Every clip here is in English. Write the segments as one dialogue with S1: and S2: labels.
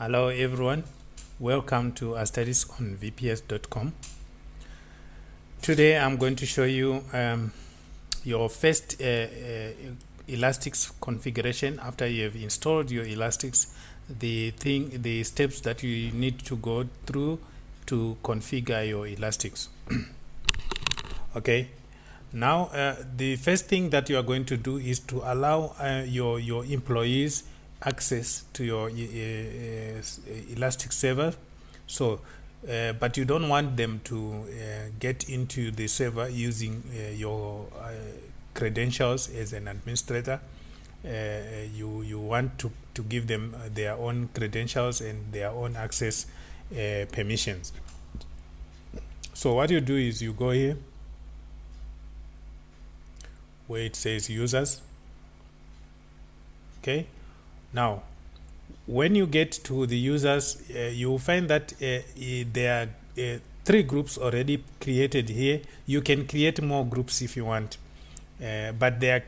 S1: Hello everyone, welcome to Elastix on vps.com. Today I'm going to show you your first Elastix configuration. After you have installed your Elastix, the steps that you need to go through to configure your Elastix. Okay, now the first thing that you are going to do is to allow your employees access to your Elastix server. So but you don't want them to get into the server using your credentials as an administrator. You want to give them their own credentials and their own access permissions. So what you do is you go here where it says users. Okay, now when you get to the users, you will find that there are 3 groups already created here. You can create more groups if you want, but there are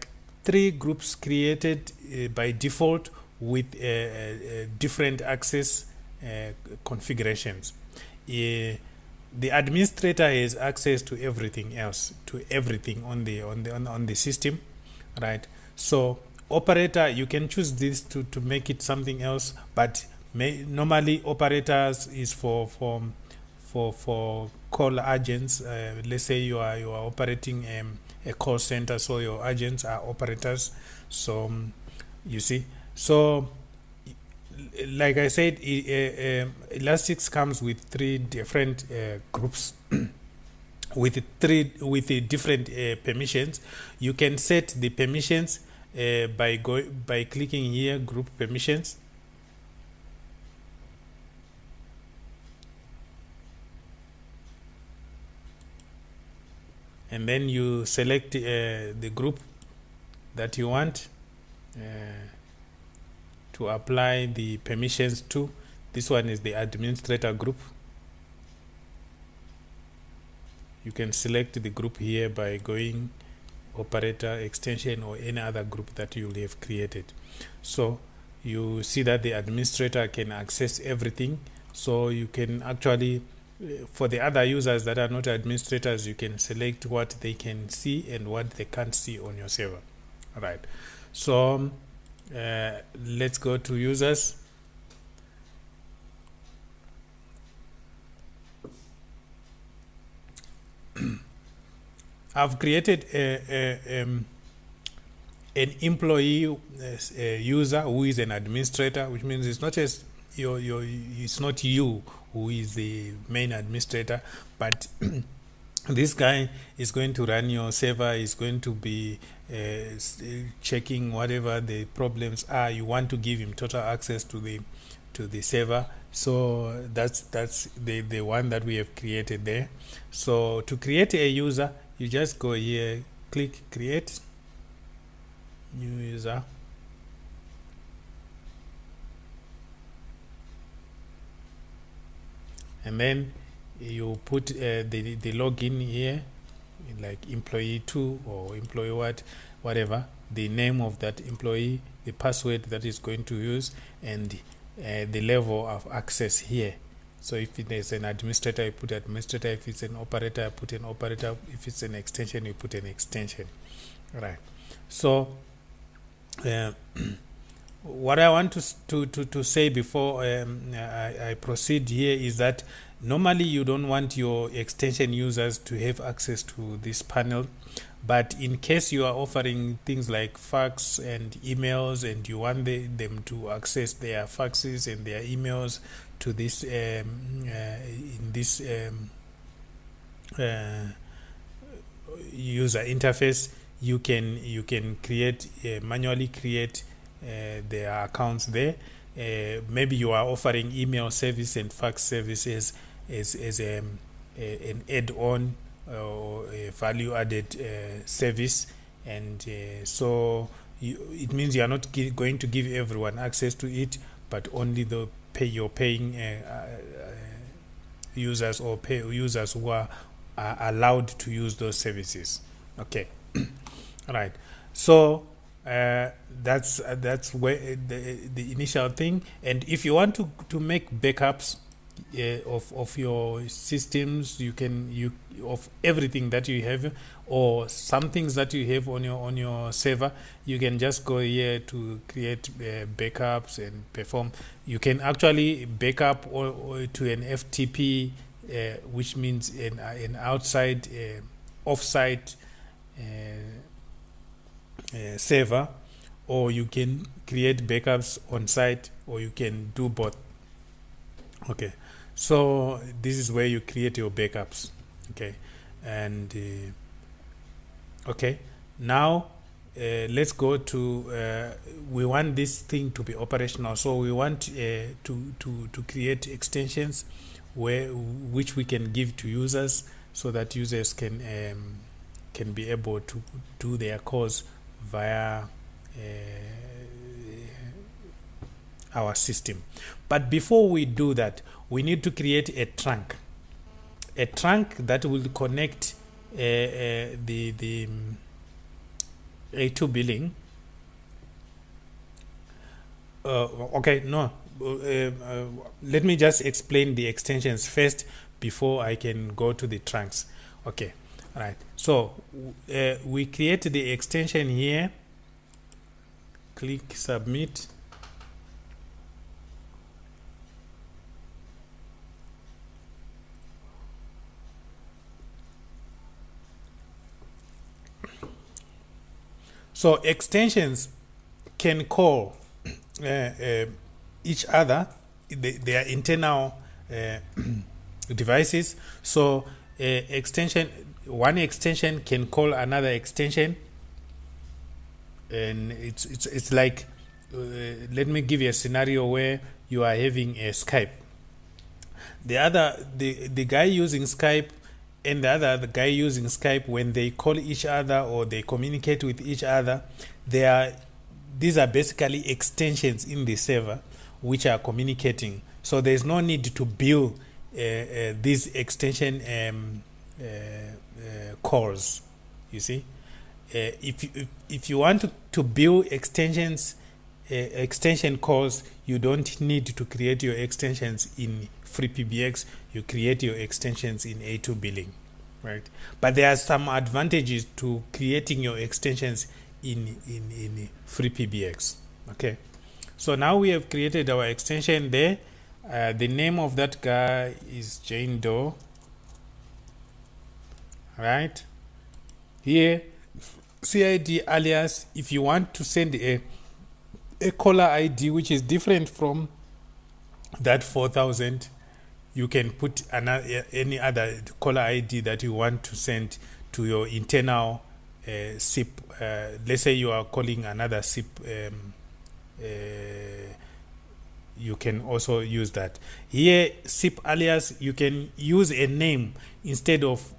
S1: 3 groups created by default with different access configurations. The administrator has access to everything else, to everything on the system, right? So operator, you can choose this to make it something else, but normally operators is for call agents. Let's say you are operating a call center, so your agents are operators. So you see, so like I said, Elastix comes with 3 different groups with different permissions. You can set the permissions by clicking here, group permissions, and then you select the group that you want to apply the permissions to. This one is the administrator group. You can select the group here by going operator, extension, or any other group that you will have created. So you see that the administrator can access everything. So you can actually, for the other users that are not administrators, you can select what they can see and what they can't see on your server. All right, so let's go to users. I've created an employee user who is an administrator, which means it's not just it's not you who is the main administrator, but this guy is going to run your server, is going to be checking whatever the problems are. You want to give him total access to the server. So that's the one that we have created there. So to create a user, you just go here, click create new user, and then you put the login here, like employee 2 or employee whatever, the name of that employee, the password that is going to use, and the level of access here. So if it is an administrator, you put administrator. If it's an operator, you put an operator. If it's an extension, you put an extension. Right. So what I want to say before I proceed here is that normally you don't want your extension users to have access to this panel, but in case you are offering things like fax and emails and you want them to access their faxes and their emails to this in this user interface, you can create manually create their accounts there. Maybe you are offering email service and fax services as an add-on or a value-added service, and so it means you are not going to give everyone access to it, but only the you're paying users or pay users who are allowed to use those services. Okay. All right. So That's where the initial thing. And if you want to make backups of your systems, you can of everything that you have, or some things that you have on your server, you can just go here to create backups and perform. You can actually backup or to an FTP, which means an outside offsite server, or you can create backups on site, or you can do both. Okay, so this is where you create your backups. Okay, and okay, now let's go to we want this thing to be operational, so we want to create extensions which we can give to users, so that users can be able to do their calls via our system. But before we do that, we need to create a trunk that will connect the A2 billing. Okay, no, let me just explain the extensions first before I can go to the trunks. Okay, all right, so we create the extension here, click submit. So extensions can call each other, their internal devices. So one extension can call another extension, and it's like let me give you a scenario where you are having a Skype. The guy using Skype and the guy using Skype, when they call each other or they communicate with each other, these are basically extensions in the server which are communicating. So there's no need to build these extension calls. You see, if you want to build extension calls, you don't need to create your extensions in FreePBX. You create your extensions in A2 billing, right? But there are some advantages to creating your extensions in FreePBX. Okay, so now we have created our extension there. The name of that guy is Jane Doe. Right here, CID alias. If you want to send a caller ID which is different from that 4000, you can put any other caller ID that you want to send to your internal SIP. Let's say you are calling another SIP. You can also use that. Here, SIP alias, you can use a name instead of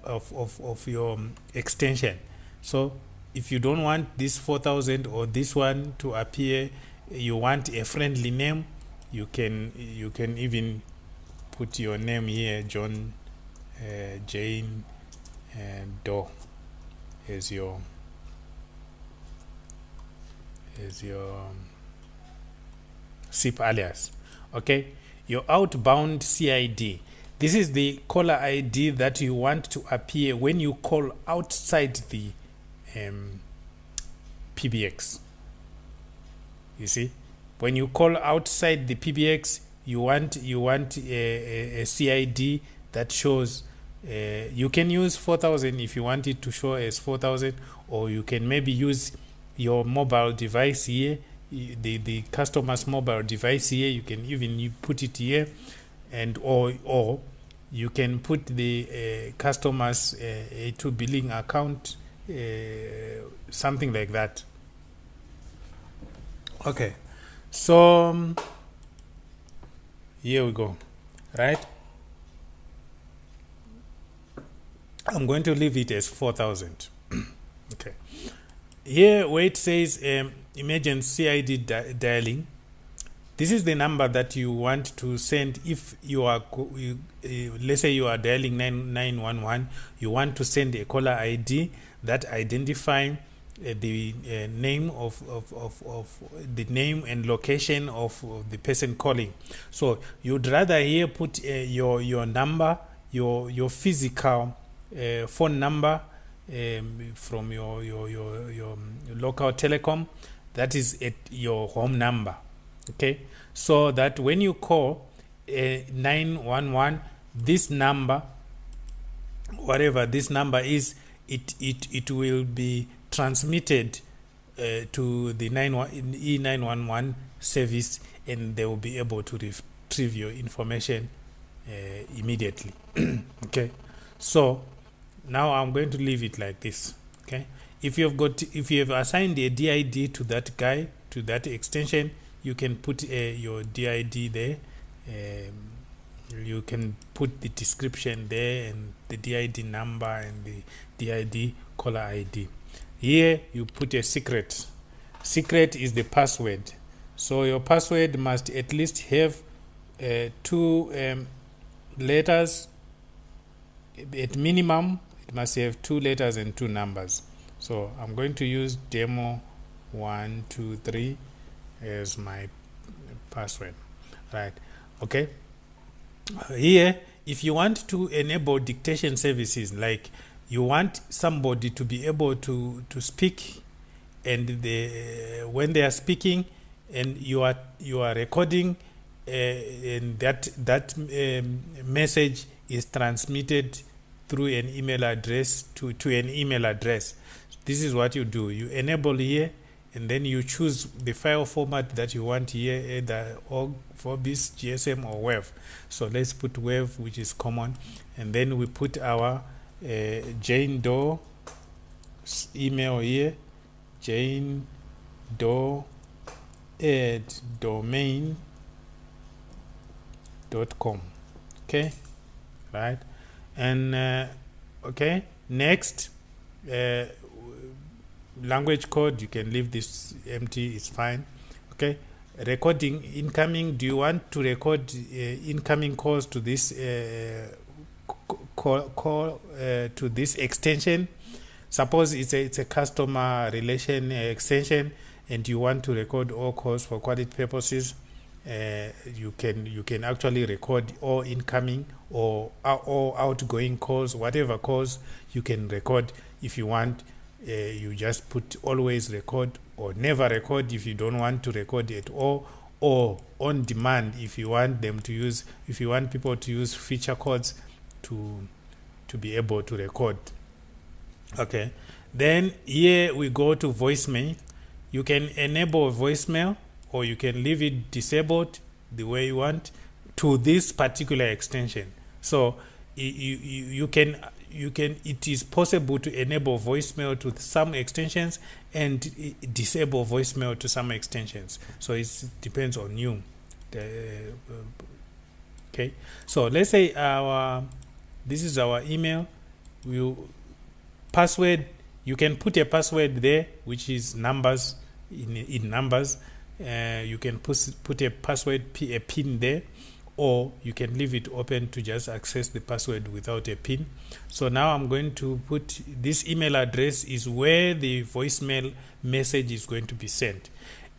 S1: your extension. So if you don't want this 4000 or this one to appear, you want a friendly name, you can even put your name here, John Jane Doe, as your SIP alias. Okay, your outbound CID. This is the caller ID that you want to appear when you call outside the PBX. You see, when you call outside the PBX, you want a CID that shows. You can use 4000 if you want it to show as 4000, or you can maybe use your mobile device here, the customer's mobile device here. You can even put it here, and or you can put the customer's A2 billing account, something like that. Okay, so here we go. Right, I'm going to leave it as 4000. Okay, here where it says emergency CID dialing, this is the number that you want to send. If you are let's say you are dialing 911, you want to send a caller ID that identify the name of the name and location of the person calling. So you'd rather here put your number, your physical phone number from your local telecom, that is at your home number. Okay, so that when you call 911, this number, whatever this number is, it will be transmitted to the E911 service, and they will be able to retrieve your information immediately. Okay, so now I'm going to leave it like this. Okay, if you have assigned a DID to that guy, to that extension, you can put your DID there. You can put the description there and the DID number and the DID caller ID. Here you put a secret. Secret is the password. So your password must at least have 2 letters. At minimum, it must have 2 letters and 2 numbers. So I'm going to use demo123 as my password. Right. Okay. Here, if you want to enable dictation services, like you want somebody to be able to speak, and when they are speaking and you are recording, and that message is transmitted through an email address to an email address. This is what you do. You enable here, and then you choose the file format that you want here, either for this GSM or WAV. So let's put WAV, which is common, and then we put our Jane Doe email here, Jane Doe at domain.com. Okay, right, and okay, next. Language code, you can leave this empty, it's fine. Okay, recording incoming. Do you want to record incoming calls to this call to this extension? Suppose it's a customer relation extension, and you want to record all calls for quality purposes. You can actually record all incoming or all outgoing calls, whatever calls you can record if you want. You just put always record or never record if you don't want to record at all, or on demand if you want people to use feature codes to be able to record. Okay, then here we go to voicemail. You can enable voicemail, or you can leave it disabled the way you want to this particular extension. So you can it is possible to enable voicemail to some extensions and disable voicemail to some extensions. So it depends on you. Okay, so let's say this is our email. Password, you can put a password there, which is numbers in numbers. You can put a password, a pin there, or you can leave it open to just access the password without a pin. So now I'm going to put this email address is where the voicemail message is going to be sent,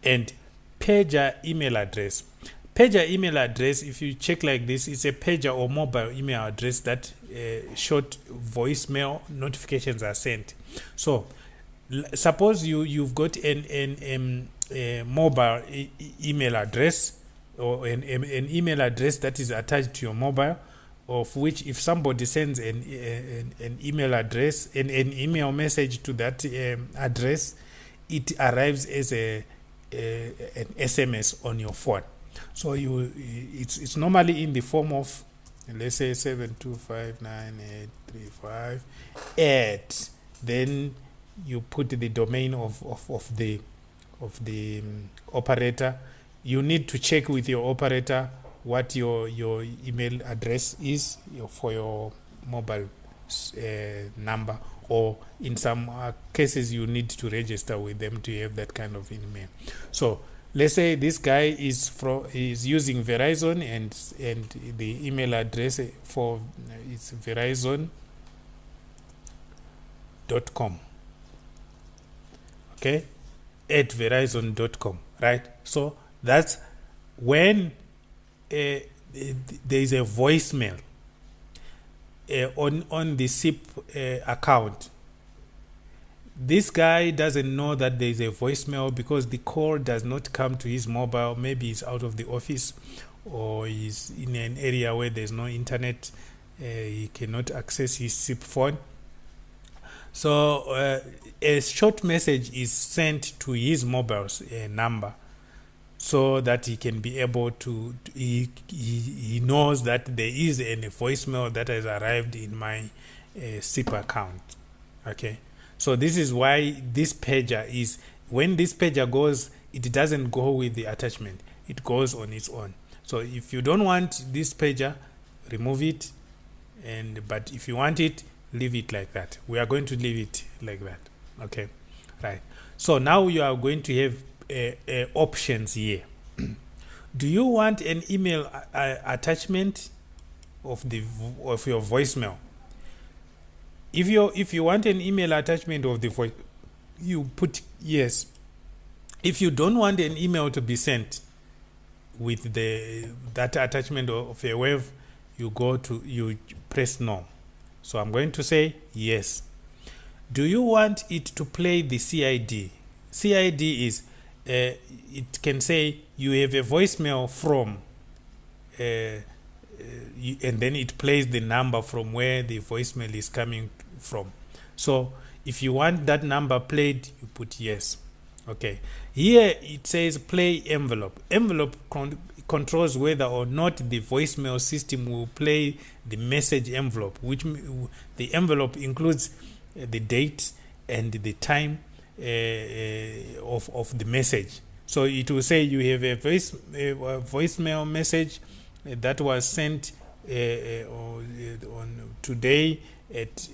S1: and pager email address. Pager email address, if you check like this, it's a pager or mobile email address that short voicemail notifications are sent. So suppose you've got a mobile email address, or an email address that is attached to your mobile, of which if somebody sends an email address and an email message to that address, it arrives as an SMS on your phone. So it's normally in the form of, let's say, 7259835 then you put the domain of the operator. You need to check with your operator what your email address is for your mobile number, or in some cases you need to register with them to have that kind of email. So let's say this guy is using Verizon, and the email address for it's Verizon.com. okay, at verizon.com, right? So that's when there is a voicemail on the SIP account. This guy doesn't know that there is a voicemail because the call does not come to his mobile. Maybe he's out of the office or he's in an area where there's no internet. He cannot access his SIP phone. So a short message is sent to his mobile number so that he can be able to, he knows that there is a voicemail that has arrived in my SIP account. Okay. So this is why this pager is, when this pager goes, it doesn't go with the attachment. It goes on its own. So if you don't want this pager, remove it. But if you want it, leave it like that. We are going to leave it like that. Okay, right. So now you are going to have options here. Do you want an email attachment of your voicemail? If you want an email attachment of the voice, you put yes. If you don't want an email to be sent with that attachment of a wave, you press no. So I'm going to say yes. Do you want it to play the CID? CID is it can say you have a voicemail from and then it plays the number from where the voicemail is coming from. So if you want that number played, you put yes. Okay, here it says play envelope. Envelope controls whether or not the voicemail system will play the message envelope, which the envelope includes the date and the time of the message. So it will say you have a voicemail message that was sent on today at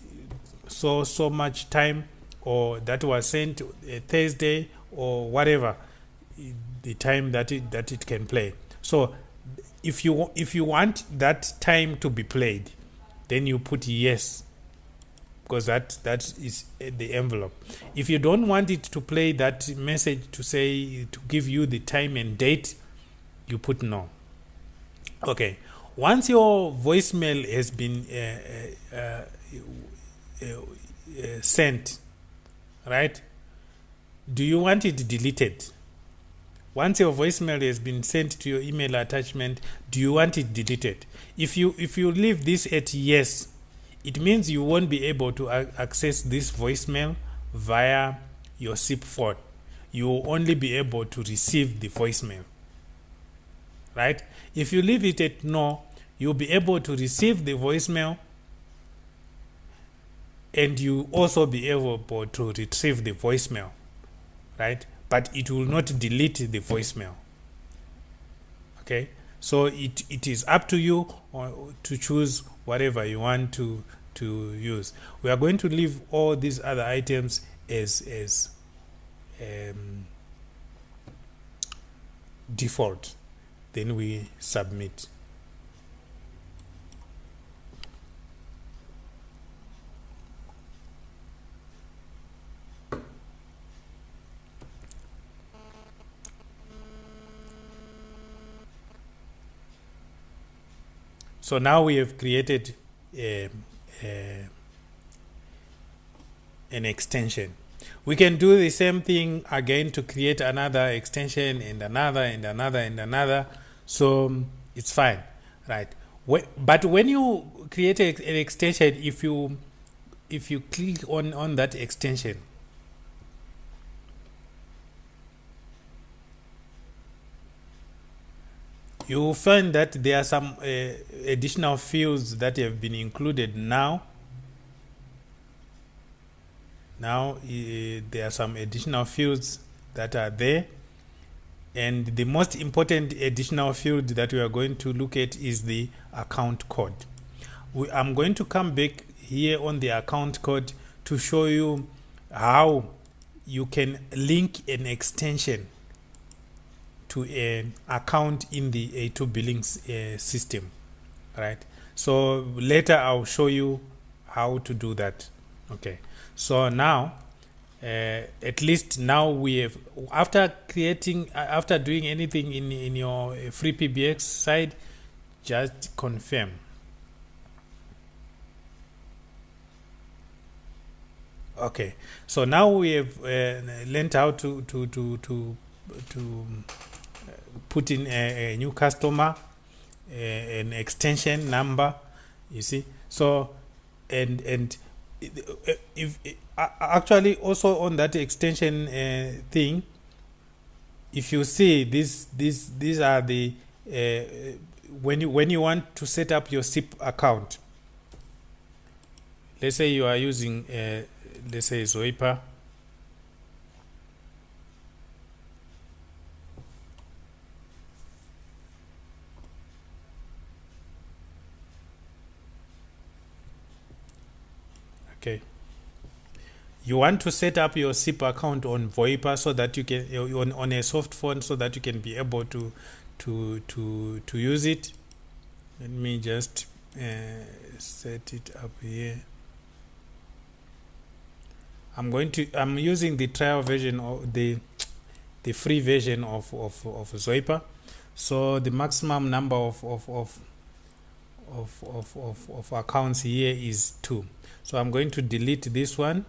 S1: so much time, or that was sent Thursday, or whatever the time that it can play. So if you want that time to be played, then you put yes, because that is the envelope. If you don't want it to play that message to give you the time and date, you put no. Okay, once your voicemail has been sent, right? Do you want it deleted? Once your voicemail has been sent to your email attachment, do you want it deleted? If you leave this at yes, it means you won't be able to access this voicemail via your SIP phone. You will only be able to receive the voicemail, right? If you leave it at no, you'll be able to receive the voicemail, and you also be able to retrieve the voicemail, right? But it will not delete the voicemail. Okay, so it is up to you to choose whatever you want to use. We are going to leave all these other items as default. Then we submit. So now we have created an extension. We can do the same thing again to create another extension and another and another and another. So it's fine, right? But when you create an extension, if you click on that extension, you will find that there are some additional fields that have been included now. There are some additional fields that are there. And the most important additional field that we are going to look at is the account code. I'm going to come back here on the account code to show you how you can link an extension to an account in the A2 billing system, right? So later I'll show you how to do that. Okay, so now at least now we have, after creating, after doing anything in your free PBX side, just confirm. Okay, so now we have learned how to put in a new customer, an extension number, you see. So and if actually also on that extension thing, if you see these are the when you want to set up your SIP account. Let's say you are using let's say Zoipa. Okay, you want to set up your SIP account on VoIP so that you can on a soft phone, so that you can be able to use it. Let me just set it up here. I'm using the trial version of the free version of Zoipa. So the maximum number of accounts here is 2. So I'm going to delete this one.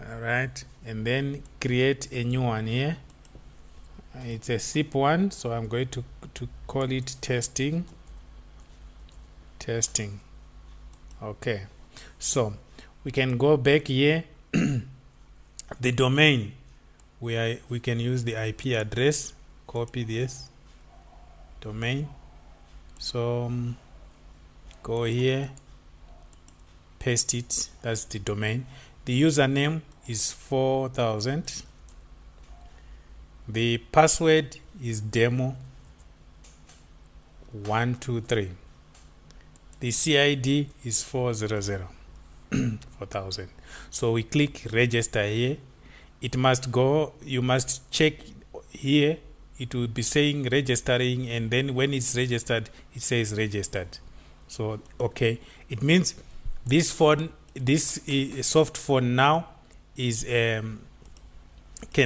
S1: All right, and then create a new one here. It's a SIP one, so I'm going to call it testing. Okay, so we can go back here. The domain, we can use the IP address. Copy this domain. So go here, paste it. That's the domain. The username is 4000. The password is demo123. The CID is 400. 4000. So we click register here. It must go, you must check here. It will be saying registering, and then when it's registered, it says registered. So okay, it means this phone, this soft phone now is can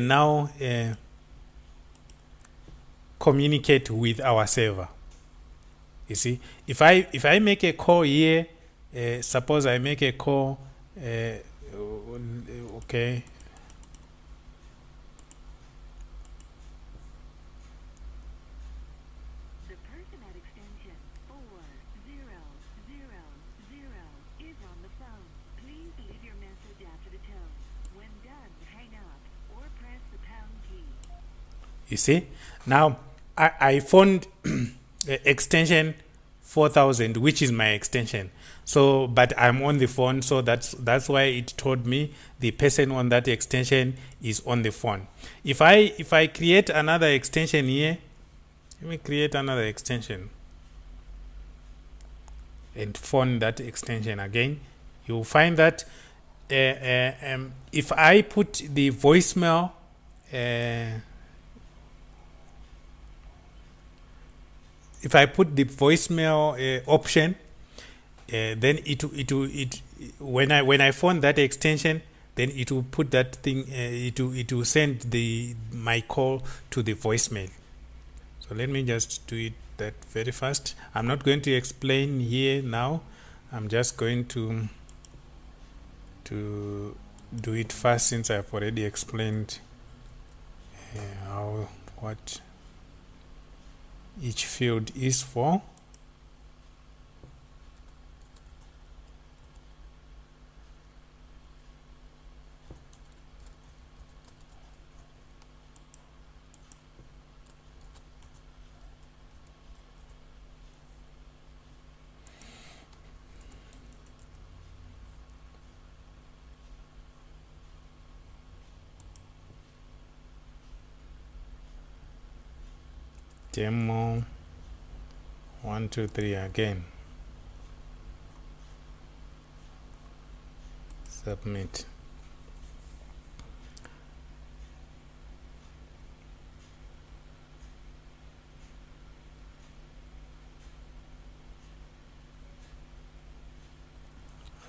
S1: now communicate with our server. You see, if I make a call here, suppose I make a call, okay.
S2: The person at extension 4000 is on the phone. Please leave your message after the tone. When done, hang up or press the pound key.
S1: You see, now I found extension 4000, which is my extension. So, but I'm on the phone, so that's why it told me the person on that extension is on the phone. If I create another extension here, let me create another extension and phone that extension again. You'll find that if I put the voicemail, if I put the voicemail option, then it when I phone that extension, then it will put that thing. It will send my call to the voicemail. So let me just do it that very fast. I'm not going to explain here now. I'm just going to do it fast, since I've already explained what each field is for. Demo 123 again. Submit.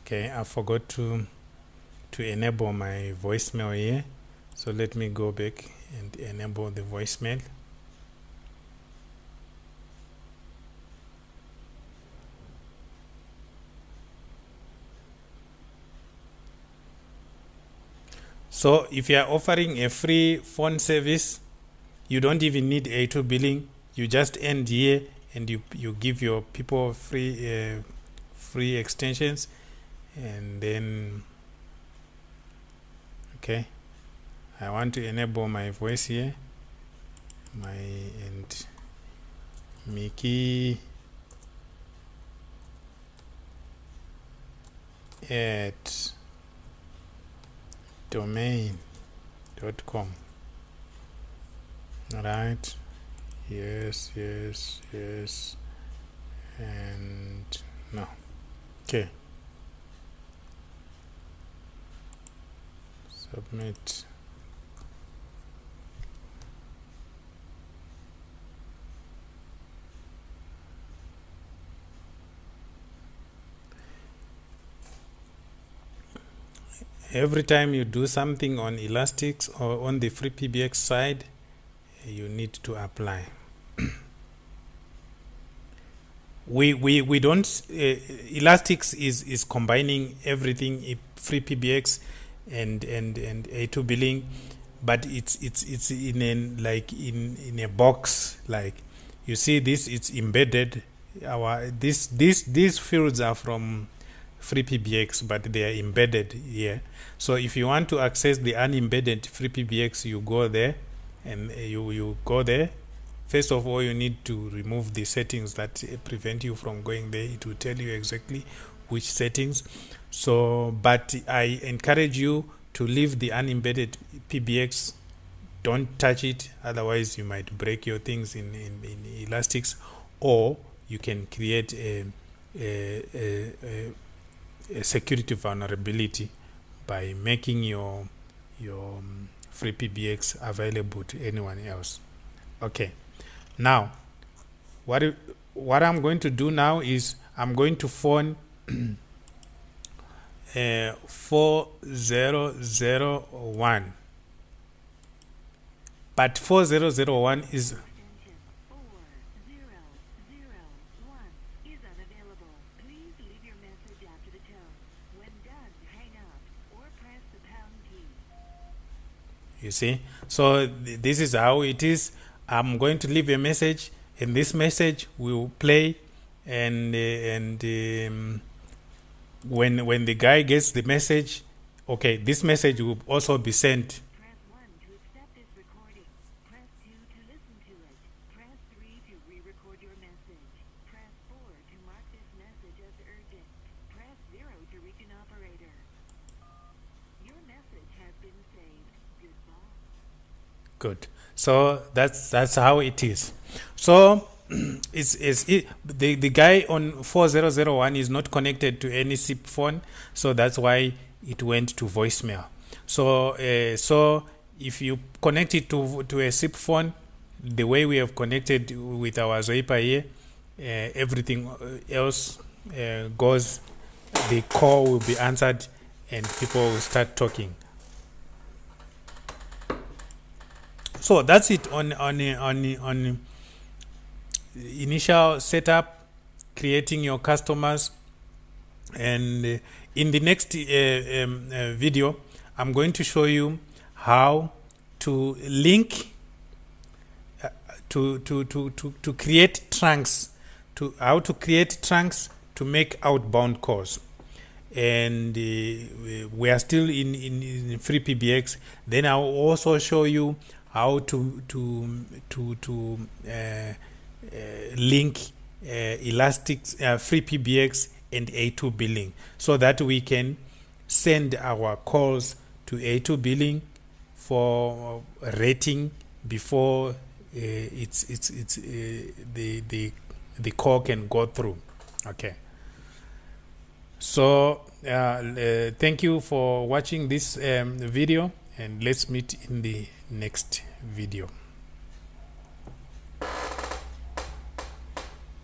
S1: Okay, I forgot to enable my voicemail here, so let me go back and enable the voicemail. So if you are offering a free phone service, you don't even need A2 billing. You just end here and you give your people free extensions, and then okay, I want to enable my voice here, and Mickey at domain.com. All right, yes, and no. Okay, submit. Every time you do something on Elastix or on the free PBX side, you need to apply. we don't Elastix is combining everything, free PBX and A2 billing, but it's in a box. Like you see this, it's embedded. These fields are from free PBX, but they are embedded here. So if you want to access the unembedded free PBX, you go there, and you go there. First of all, you need to remove the settings that prevent you from going there. It will tell you exactly which settings. So, but I encourage you to leave the unembedded PBX. Don't touch it, otherwise you might break your things in Elastix, or you can create a security vulnerability by making your free PBX available to anyone else. Okay, now what I'm going to do now is I'm going to phone 4001, but 4001 is
S2: Extension 4001 is unavailable. Please leave your message after the tone. When done, hang up or press the pound key.
S1: you see. So this is how it is. I'm going to leave a message, and this message will play, and when the guy gets the message, okay, this message will also be sent.
S2: Press 1 to accept this recording. Press 2 to listen to it. Press 3 to re-record your message. Press 4 to mark this message as urgent. Press 0 to reach an operator. Your message has been saved. Goodbye.
S1: Good. So that's how it is. So the guy on 4001 is not connected to any SIP phone, so that's why it went to voicemail. So so if you connect it to a SIP phone, the way we have connected with our Zoipa here, everything else goes. The call will be answered, and people will start talking. So that's it on initial setup, creating your customers, and in the next video, I'm going to show you how to link to create trunks, how to create trunks to make outbound calls. And we are still in free PBX. Then I'll also show you how to link Elastix, free PBX and A2 billing, so that we can send our calls to A2 billing for rating before the call can go through. Okay. So thank you for watching this video, and let's meet in the next video.